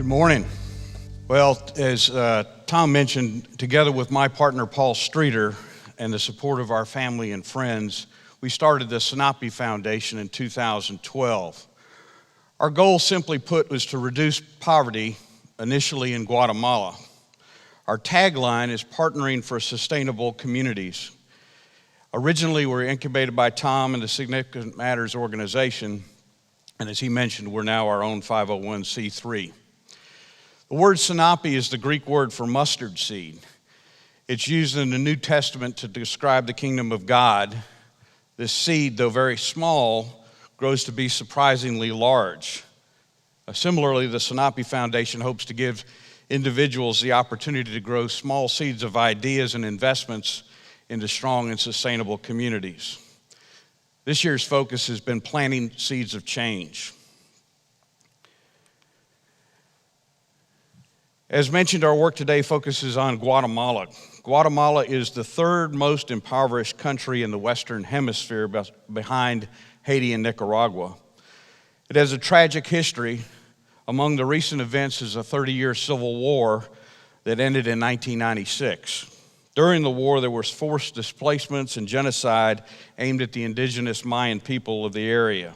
Good morning. Well, as Tom mentioned, together with my partner Paul Streeter and the support of our family and friends, we started the Sinapi Foundation in 2012. Our goal, simply put, was to reduce poverty, initially in Guatemala. Our tagline is partnering for sustainable communities. Originally, we were incubated by Tom and the Significant Matters organization, and as he mentioned, we're now our own 501c3. The word Sinapi is the Greek word for mustard seed. It's used in the New Testament to describe the kingdom of God. This seed, though very small, grows to be surprisingly large. Similarly, the Sinapi Foundation hopes to give individuals the opportunity to grow small seeds of ideas and investments into strong and sustainable communities. This year's focus has been planting seeds of change. As mentioned, our work today focuses on Guatemala. Guatemala is the third most impoverished country in the Western Hemisphere behind Haiti and Nicaragua. It has a tragic history. Among the recent events is a 30-year civil war that ended in 1996. During the war, there was forced displacements and genocide aimed at the indigenous Mayan people of the area.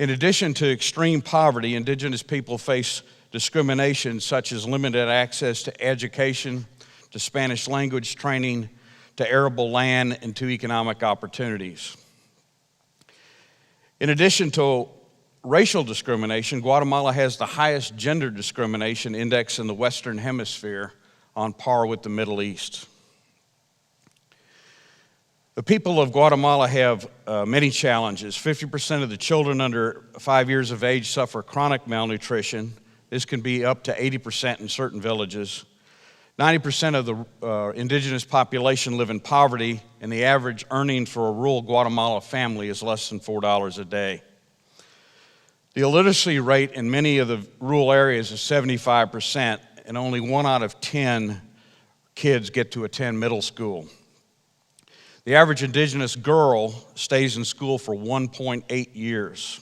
In addition to extreme poverty, indigenous people face discrimination such as limited access to education, to Spanish language training, to arable land, and to economic opportunities. In addition to racial discrimination, Guatemala has the highest gender discrimination index in the Western Hemisphere, on par with the Middle East. The people of Guatemala have many challenges. 50% of the children under 5 years of age suffer chronic malnutrition. This can be up to 80% in certain villages. 90% of the indigenous population live in poverty, and the average earning for a rural Guatemala family is less than $4 a day. The illiteracy rate in many of the rural areas is 75%, and only 1 out of 10 kids get to attend middle school. The average indigenous girl stays in school for 1.8 years.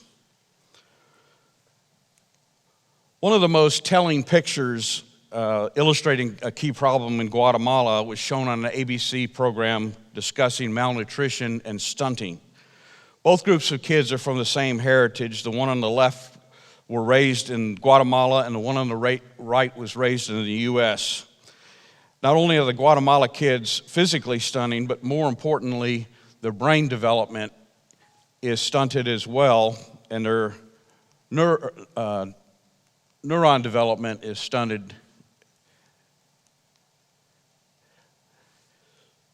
One of the most telling pictures illustrating a key problem in Guatemala was shown on an ABC program discussing malnutrition and stunting. Both groups of kids are from the same heritage. The one on the left were raised in Guatemala, and the one on the right was raised in the U.S. Not only are the Guatemala kids physically stunting, but more importantly, their brain development is stunted as well, and their neuron development is stunted.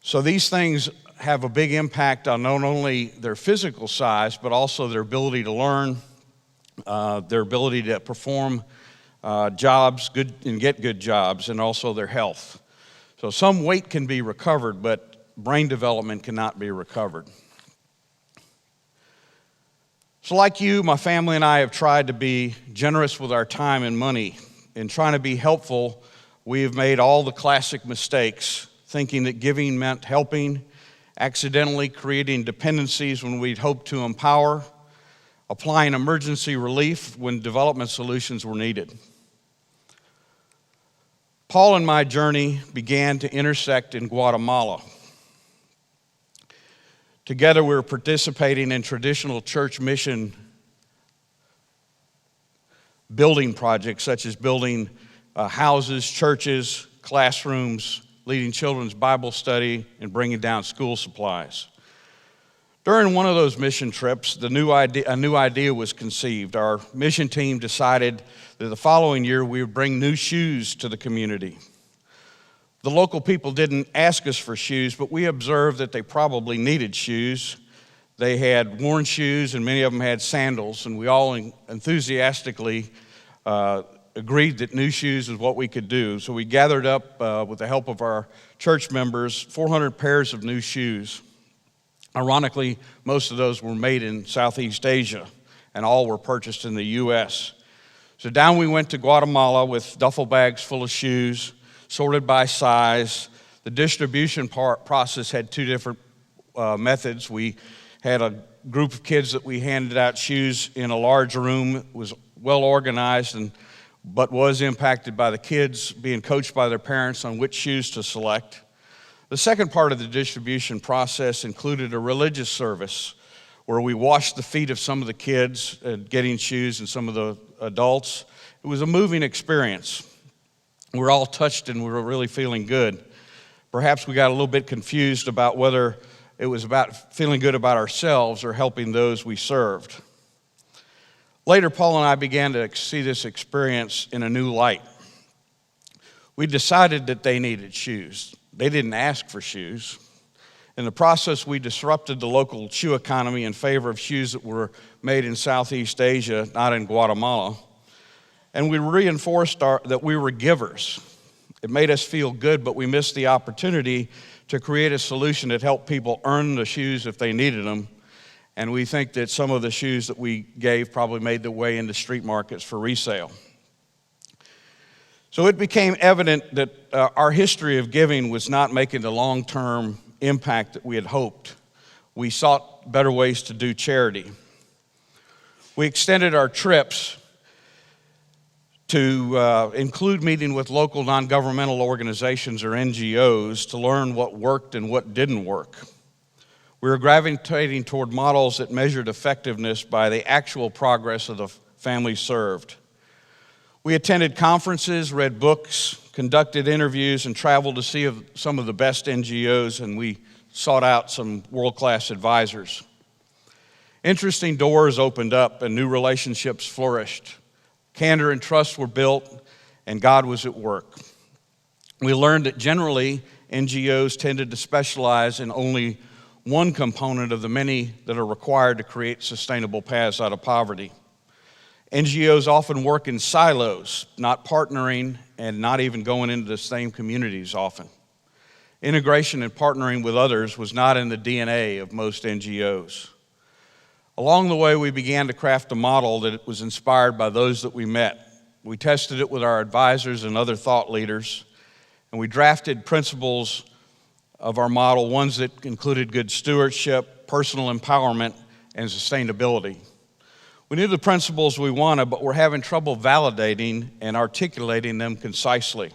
So these things have a big impact on not only their physical size, but also their ability to learn, their ability to perform jobs and get good jobs, and also their health. So some weight can be recovered, but brain development cannot be recovered. So like you, my family and I have tried to be generous with our time and money. In trying to be helpful, we have made all the classic mistakes, thinking that giving meant helping, accidentally creating dependencies when we'd hoped to empower, applying emergency relief when development solutions were needed. Paul and my journey began to intersect in Guatemala. Together we were participating in traditional church mission building projects, such as building houses, churches, classrooms, leading children's Bible study, and bringing down school supplies. During one of those mission trips, a new idea was conceived. Our mission team decided that the following year we would bring new shoes to the community. The local people didn't ask us for shoes, but we observed that they probably needed shoes. They had worn shoes, and many of them had sandals, and we all enthusiastically agreed that new shoes is what we could do. So we gathered up, with the help of our church members, 400 pairs of new shoes. Ironically, most of those were made in Southeast Asia, and all were purchased in the U.S. So down we went to Guatemala with duffel bags full of shoes, sorted by size. The distribution process had two different methods. We had a group of kids that we handed out shoes in a large room. It was well organized, and but was impacted by the kids being coached by their parents on which shoes to select. The second part of the distribution process included a religious service where we washed the feet of some of the kids getting shoes and some of the adults. It was a moving experience. We were all touched and we were really feeling good. Perhaps we got a little bit confused about whether it was about feeling good about ourselves or helping those we served. Later, Paul and I began to see this experience in a new light. We decided that they needed shoes. They didn't ask for shoes. In the process, we disrupted the local shoe economy in favor of shoes that were made in Southeast Asia, not in Guatemala. And we reinforced that we were givers. It made us feel good, but we missed the opportunity to create a solution that helped people earn the shoes if they needed them. And we think that some of the shoes that we gave probably made their way into street markets for resale. So it became evident that our history of giving was not making the long-term impact that we had hoped. We sought better ways to do charity. We extended our trips to include meeting with local non-governmental organizations or NGOs to learn what worked and what didn't work. We were gravitating toward models that measured effectiveness by the actual progress of the families served. We attended conferences, read books, conducted interviews, and traveled to see some of the best NGOs, and we sought out some world-class advisors. Interesting doors opened up and new relationships flourished. Candor and trust were built, and God was at work. We learned that generally NGOs tended to specialize in only one component of the many that are required to create sustainable paths out of poverty. NGOs often work in silos, not partnering and not even going into the same communities often. Integration and partnering with others was not in the DNA of most NGOs. Along the way, we began to craft a model that was inspired by those that we met. We tested it with our advisors and other thought leaders, and we drafted principles of our model, ones that included good stewardship, personal empowerment, and sustainability. We knew the principles we wanted, but we're having trouble validating and articulating them concisely.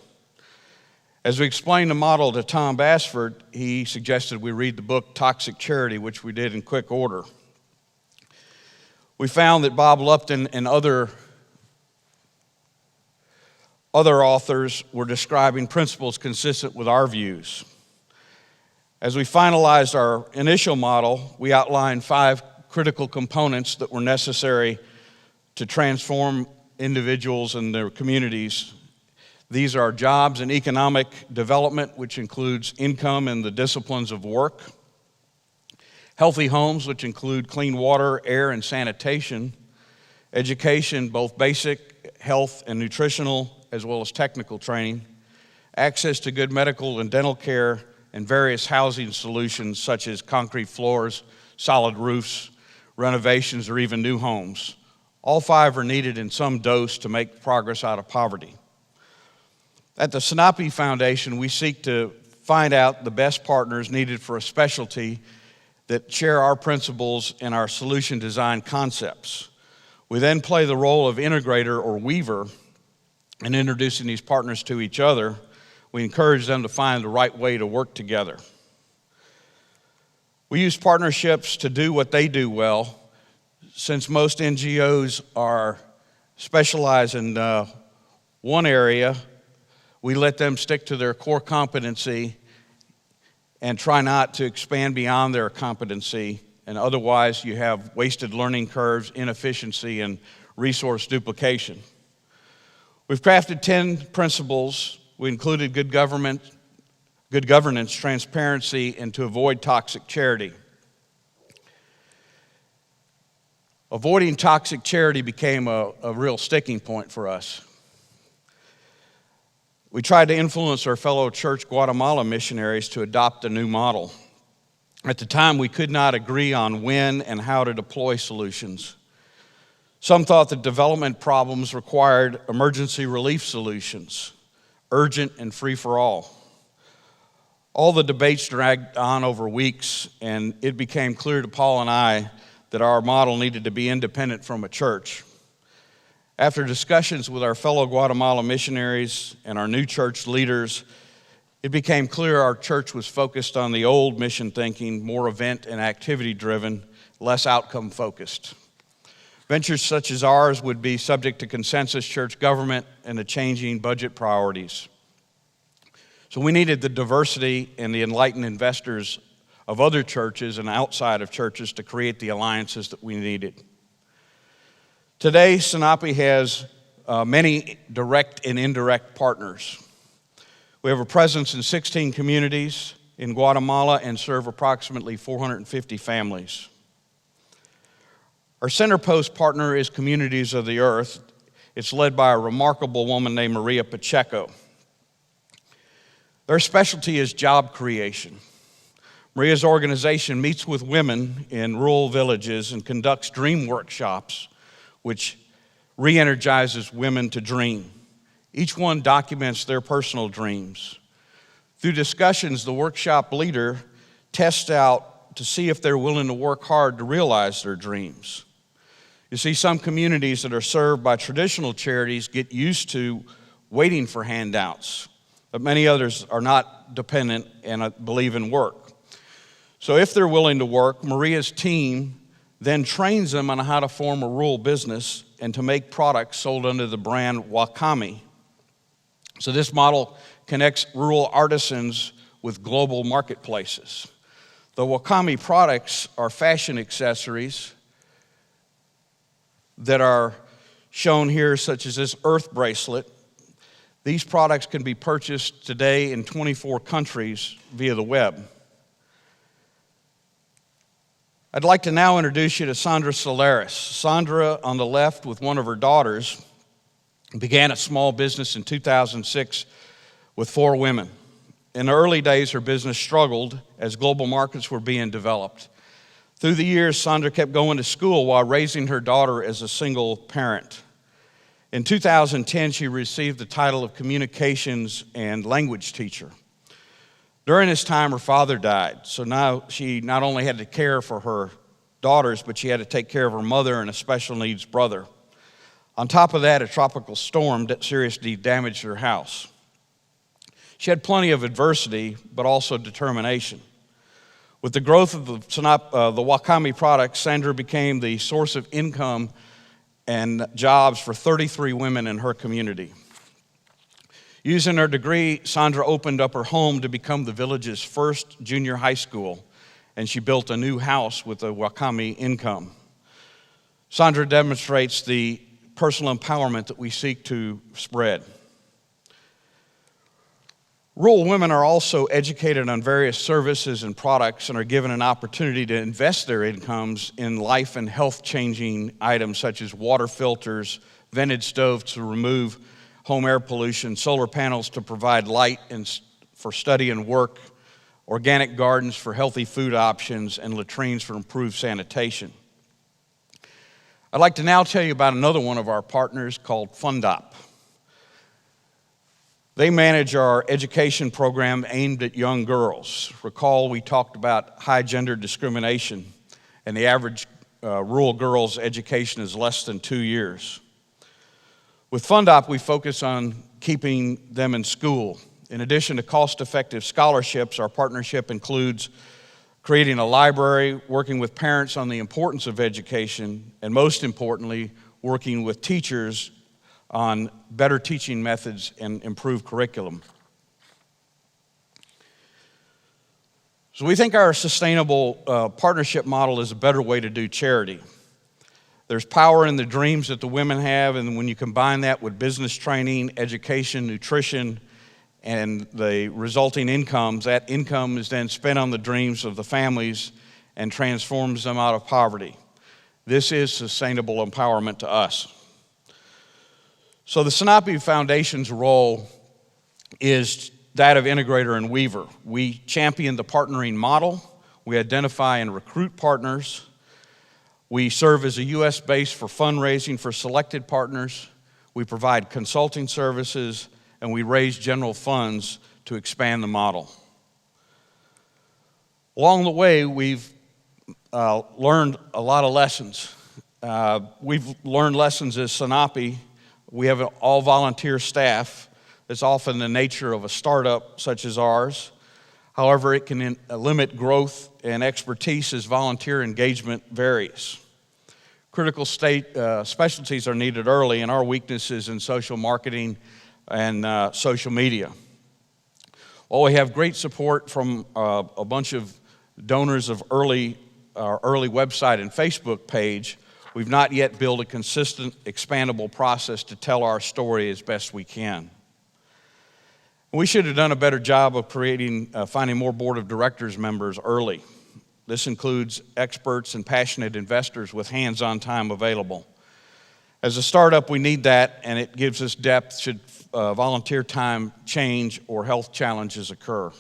As we explained the model to Tom Basford, he suggested we read the book Toxic Charity, which we did in quick order. We found that Bob Lupton and other authors were describing principles consistent with our views. As we finalized our initial model, we outlined 5 critical components that were necessary to transform individuals and their communities. These are jobs and economic development, which includes income and the disciplines of work. Healthy homes, which include clean water, air, and sanitation. Education, both basic health and nutritional, as well as technical training. Access to good medical and dental care, and various housing solutions such as concrete floors, solid roofs, renovations, or even new homes. All 5 are needed in some dose to make progress out of poverty. At the Sinapi Foundation, we seek to find out the best partners needed for a specialty that share our principles and our solution design concepts. We then play the role of integrator or weaver in introducing these partners to each other. We encourage them to find the right way to work together. We use partnerships to do what they do well. Since most NGOs are specialized in one area, we let them stick to their core competency and try not to expand beyond their competency, and otherwise you have wasted learning curves, inefficiency, and resource duplication. We've crafted 10 principles. We included good governance, transparency, and to avoid toxic charity. Avoiding toxic charity became a real sticking point for us. We tried to influence our fellow church Guatemala missionaries to adopt a new model. At the time, we could not agree on when and how to deploy solutions. Some thought that development problems required emergency relief solutions, urgent and free for all. All the debates dragged on over weeks, and it became clear to Paul and I that our model needed to be independent from a church. After discussions with our fellow Guatemala missionaries and our new church leaders, it became clear our church was focused on the old mission thinking, more event and activity driven, less outcome focused. Ventures such as ours would be subject to consensus church government and the changing budget priorities. So we needed the diversity and the enlightened investors of other churches and outside of churches to create the alliances that we needed. Today, Sinapi has many direct and indirect partners. We have a presence in 16 communities in Guatemala and serve approximately 450 families. Our center post partner is Communities of the Earth. It's led by a remarkable woman named Maria Pacheco. Their specialty is job creation. Maria's organization meets with women in rural villages and conducts dream workshops, which re-energizes women to dream. Each one documents their personal dreams. Through discussions, the workshop leader tests out to see if they're willing to work hard to realize their dreams. You see, some communities that are served by traditional charities get used to waiting for handouts, but many others are not dependent and believe in work. So if they're willing to work, Maria's team then trains them on how to form a rural business and to make products sold under the brand Wakame. So this model connects rural artisans with global marketplaces. The Wakame products are fashion accessories that are shown here, such as this earth bracelet. These products can be purchased today in 24 countries via the web. I'd like to now introduce you to Sandra Solares. Sandra, on the left, with one of her daughters, began a small business in 2006 with 4 women. In the early days, her business struggled as global markets were being developed. Through the years, Sandra kept going to school while raising her daughter as a single parent. In 2010, she received the title of Communications and Language Teacher. During this time, her father died, so now she not only had to care for her daughters, but she had to take care of her mother and a special needs brother. On top of that, a tropical storm that seriously damaged her house. She had plenty of adversity, but also determination. With the growth of the Wakame products, Sandra became the source of income and jobs for 33 women in her community. Using her degree, Sandra opened up her home to become the village's first junior high school, and she built a new house with a Wakame income. Sandra demonstrates the personal empowerment that we seek to spread. Rural women are also educated on various services and products and are given an opportunity to invest their incomes in life and health-changing items such as water filters, vented stoves to remove home air pollution, solar panels to provide light for study and work, organic gardens for healthy food options, and latrines for improved sanitation. I'd like to now tell you about another one of our partners called Fundop. They manage our education program aimed at young girls. Recall we talked about high gender discrimination, and the average rural girl's education is less than 2 years. With Fundop, we focus on keeping them in school. In addition to cost-effective scholarships, our partnership includes creating a library, working with parents on the importance of education, and most importantly, working with teachers on better teaching methods and improved curriculum. So we think our sustainable partnership model is a better way to do charity. There's power in the dreams that the women have, and when you combine that with business training, education, nutrition, and the resulting incomes, that income is then spent on the dreams of the families and transforms them out of poverty. This is sustainable empowerment to us. So the Sinapi Foundation's role is that of integrator and weaver. We champion the partnering model. We identify and recruit partners. We serve as a U.S. base for fundraising for selected partners. We provide consulting services, and we raise general funds to expand the model. Along the way, we've learned a lot of lessons. We've learned lessons as Sinapi. We have an all-volunteer staff that's often the nature of a startup such as ours. However, it can limit growth and expertise as volunteer engagement varies. Critical specialties are needed early, and our weaknesses in social marketing and social media. While we have great support from a bunch of donors of our early website and Facebook page, we've not yet built a consistent, expandable process to tell our story as best we can. We should have done a better job of finding more board of directors members early. This includes experts and passionate investors with hands-on time available. As a startup, we need that, and it gives us depth should volunteer time change or health challenges occur.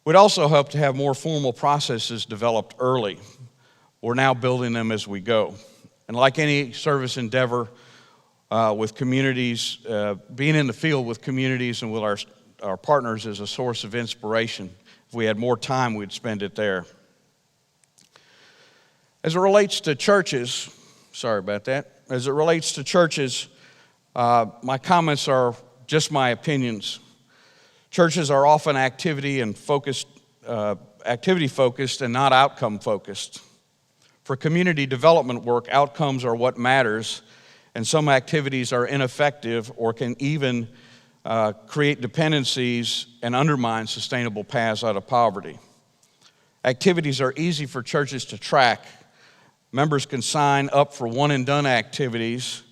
We'd also hope to have more formal processes developed early. We're now building them as we go. And like any service endeavor with communities, being in the field with communities and with our partners is a source of inspiration. If we had more time, we'd spend it there. As it relates to churches, As it relates to churches, my comments are just my opinions. Churches are often activity focused and not outcome focused. For community development work, outcomes are what matters, and some activities are ineffective or can even create dependencies and undermine sustainable paths out of poverty. Activities are easy for churches to track. Members can sign up for one-and-done activities,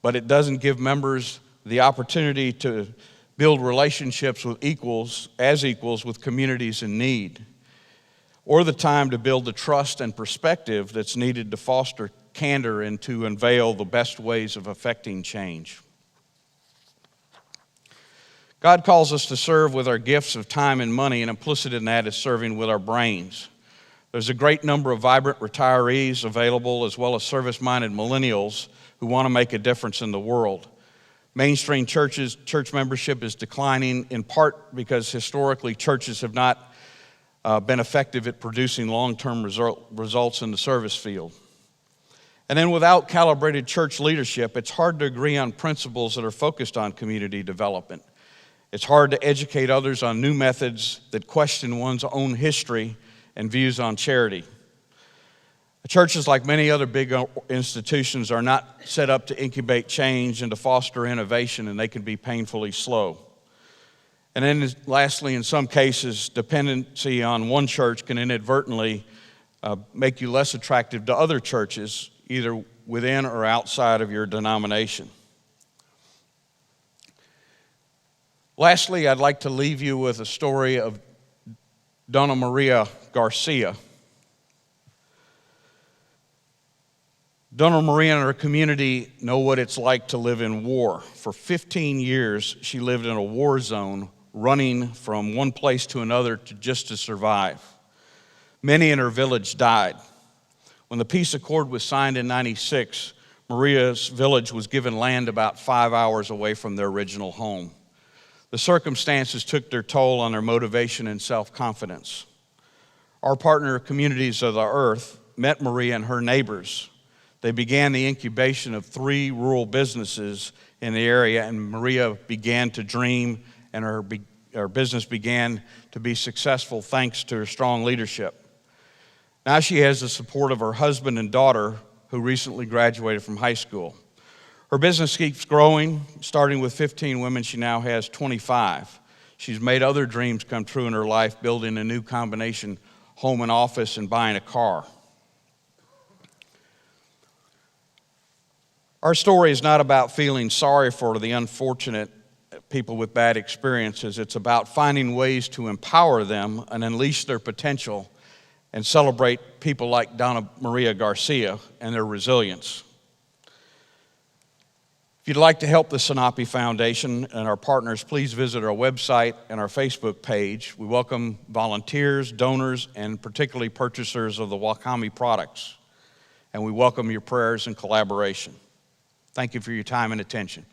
but it doesn't give members the opportunity to build relationships with equals with communities in need, or the time to build the trust and perspective that's needed to foster candor and to unveil the best ways of effecting change. God calls us to serve with our gifts of time and money, and implicit in that is serving with our brains. There's a great number of vibrant retirees available, as well as service-minded millennials who want to make a difference in the world. Mainstream church membership is declining, in part because historically churches have not been effective at producing long-term results in the service field. And then without calibrated church leadership, it's hard to agree on principles that are focused on community development. It's hard to educate others on new methods that question one's own history and views on charity. Churches, like many other big institutions, are not set up to incubate change and to foster innovation, and they can be painfully slow. And then lastly, in some cases, dependency on one church can inadvertently make you less attractive to other churches, either within or outside of your denomination. Lastly, I'd like to leave you with a story of Dona Garcia. Dona Maria and her community know what it's like to live in war. For 15 years, she lived in a war zone, running from one place to another just to survive. Many in her village died. When the peace accord was signed in 1996, Maria's village was given land about 5 hours away from their original home. The circumstances took their toll on their motivation and self-confidence. Our partner communities of the earth met Maria and her neighbors. They began the incubation of 3 rural businesses in the area, and Maria began to dream, and her business began to be successful thanks to her strong leadership. Now she has the support of her husband and daughter, who recently graduated from high school. Her business keeps growing. Starting with 15 women, she now has 25. She's made other dreams come true in her life, building a new combination home and office and buying a car. Our story is not about feeling sorry for the unfortunate people with bad experiences. It's about finding ways to empower them and unleash their potential and celebrate people like Dona Maria Garcia and their resilience. If you'd like to help the Sinapi Foundation and our partners, please visit our website and our Facebook page. We welcome volunteers, donors, and particularly purchasers of the Wakame products. And we welcome your prayers and collaboration. Thank you for your time and attention.